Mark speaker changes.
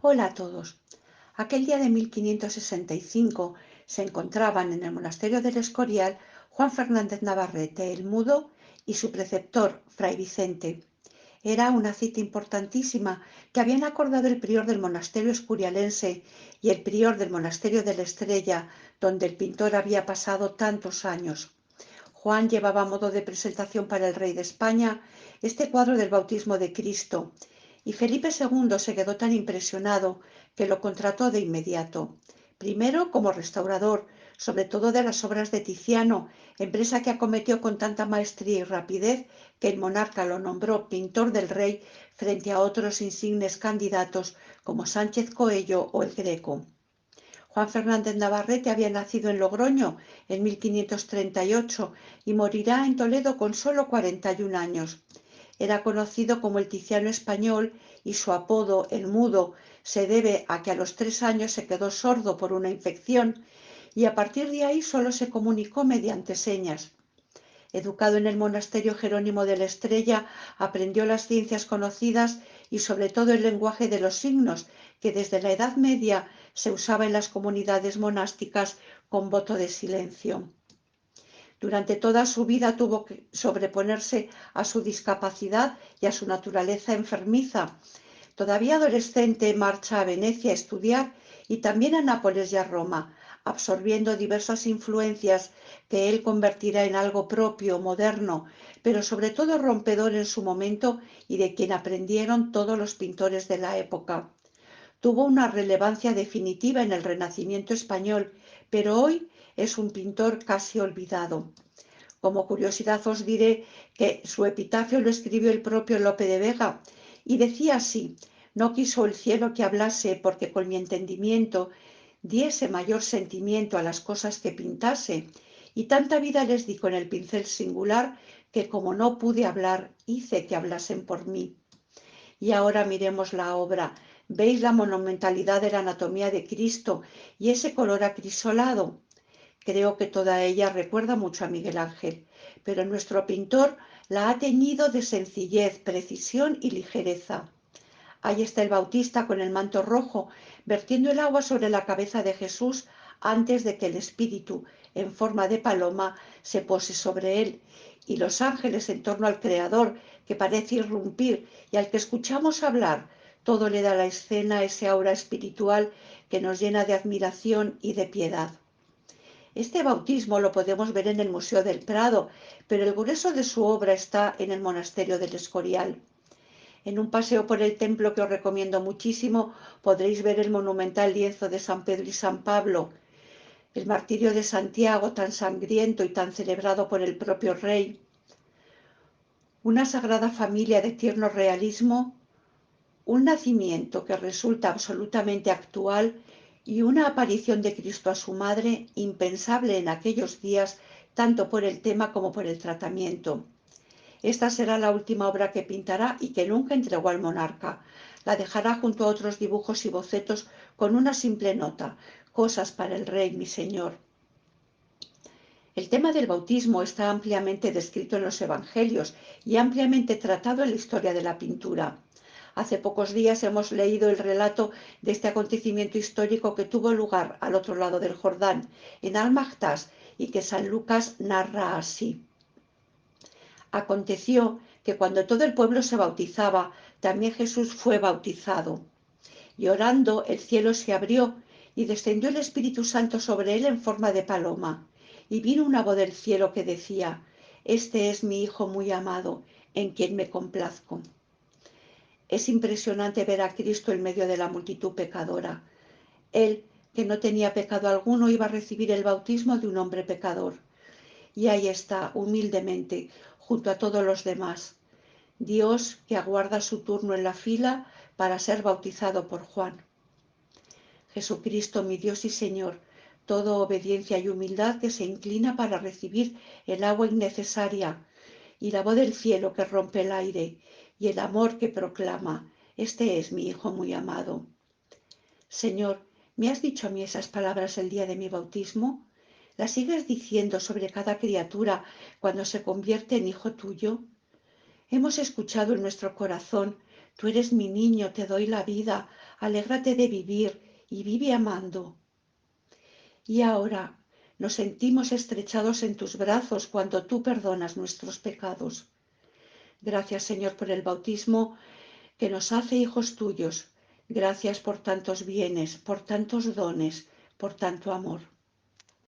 Speaker 1: Hola a todos. Aquel día de 1565 se encontraban en el monasterio del Escorial Juan Fernández Navarrete, el Mudo, y su preceptor, Fray Vicente. Era una cita importantísima que habían acordado el prior del monasterio escurialense y el prior del monasterio de la Estrella, donde el pintor había pasado tantos años. Juan llevaba a modo de presentación para el rey de España este cuadro del bautismo de Cristo, y Felipe II se quedó tan impresionado que lo contrató de inmediato. Primero como restaurador, sobre todo de las obras de Tiziano, empresa que acometió con tanta maestría y rapidez que el monarca lo nombró pintor del rey frente a otros insignes candidatos como Sánchez Coello o el Greco. Juan Fernández Navarrete había nacido en Logroño en 1538 y morirá en Toledo con solo 41 años. Era conocido como el Tiziano español y su apodo, el Mudo, se debe a que a los 3 años se quedó sordo por una infección y a partir de ahí solo se comunicó mediante señas. Educado en el monasterio Jerónimo de la Estrella, aprendió las ciencias conocidas y sobre todo el lenguaje de los signos, que desde la Edad Media se usaba en las comunidades monásticas con voto de silencio. Durante toda su vida tuvo que sobreponerse a su discapacidad y a su naturaleza enfermiza. Todavía adolescente marcha a Venecia a estudiar y también a Nápoles y a Roma, absorbiendo diversas influencias que él convertirá en algo propio, moderno, pero sobre todo rompedor en su momento y de quien aprendieron todos los pintores de la época. Tuvo una relevancia definitiva en el Renacimiento español, pero hoy es un pintor casi olvidado. Como curiosidad os diré que su epitafio lo escribió el propio Lope de Vega y decía así: no quiso el cielo que hablase porque con mi entendimiento diese mayor sentimiento a las cosas que pintase, y tanta vida les di con el pincel singular que como no pude hablar, hice que hablasen por mí. Y ahora miremos la obra. ¿Veis la monumentalidad de la anatomía de Cristo y ese color acrisolado? Creo que toda ella recuerda mucho a Miguel Ángel, pero nuestro pintor la ha teñido de sencillez, precisión y ligereza. Ahí está el Bautista con el manto rojo, vertiendo el agua sobre la cabeza de Jesús antes de que el Espíritu, en forma de paloma, se pose sobre él, y los ángeles en torno al Creador, que parece irrumpir y al que escuchamos hablar. Todo le da a la escena ese aura espiritual que nos llena de admiración y de piedad. Este bautismo lo podemos ver en el Museo del Prado, pero el grueso de su obra está en el Monasterio del Escorial. En un paseo por el templo que os recomiendo muchísimo, podréis ver el monumental lienzo de San Pedro y San Pablo, el martirio de Santiago tan sangriento y tan celebrado por el propio rey, una sagrada familia de tierno realismo, un nacimiento que resulta absolutamente actual y una aparición de Cristo a su madre impensable en aquellos días, tanto por el tema como por el tratamiento. Esta será la última obra que pintará y que nunca entregó al monarca. La dejará junto a otros dibujos y bocetos con una simple nota: cosas para el rey, mi señor. El tema del bautismo está ampliamente descrito en los evangelios y ampliamente tratado en la historia de la pintura. Hace pocos días hemos leído el relato de este acontecimiento histórico que tuvo lugar al otro lado del Jordán, en Almagtás, y que San Lucas narra así. Aconteció que cuando todo el pueblo se bautizaba, también Jesús fue bautizado. Y orando, el cielo se abrió y descendió el Espíritu Santo sobre él en forma de paloma. Y vino una voz del cielo que decía: este es mi Hijo muy amado, en quien me complazco. Es impresionante ver a Cristo en medio de la multitud pecadora. Él, que no tenía pecado alguno, iba a recibir el bautismo de un hombre pecador. Y ahí está, humildemente, junto a todos los demás. Dios, que aguarda su turno en la fila para ser bautizado por Juan. Jesucristo, mi Dios y Señor, todo obediencia y humildad, que se inclina para recibir el agua innecesaria, y la voz del cielo que rompe el aire, y el amor que proclama: este es mi Hijo muy amado. Señor, ¿me has dicho a mí esas palabras el día de mi bautismo? ¿Las sigues diciendo sobre cada criatura cuando se convierte en hijo tuyo? Hemos escuchado en nuestro corazón: tú eres mi niño, te doy la vida, Alégrate de vivir y vive amando. Y ahora nos sentimos estrechados en tus brazos cuando tú perdonas nuestros pecados. Gracias, Señor, por el bautismo que nos hace hijos tuyos. Gracias por tantos bienes, por tantos dones, por tanto amor.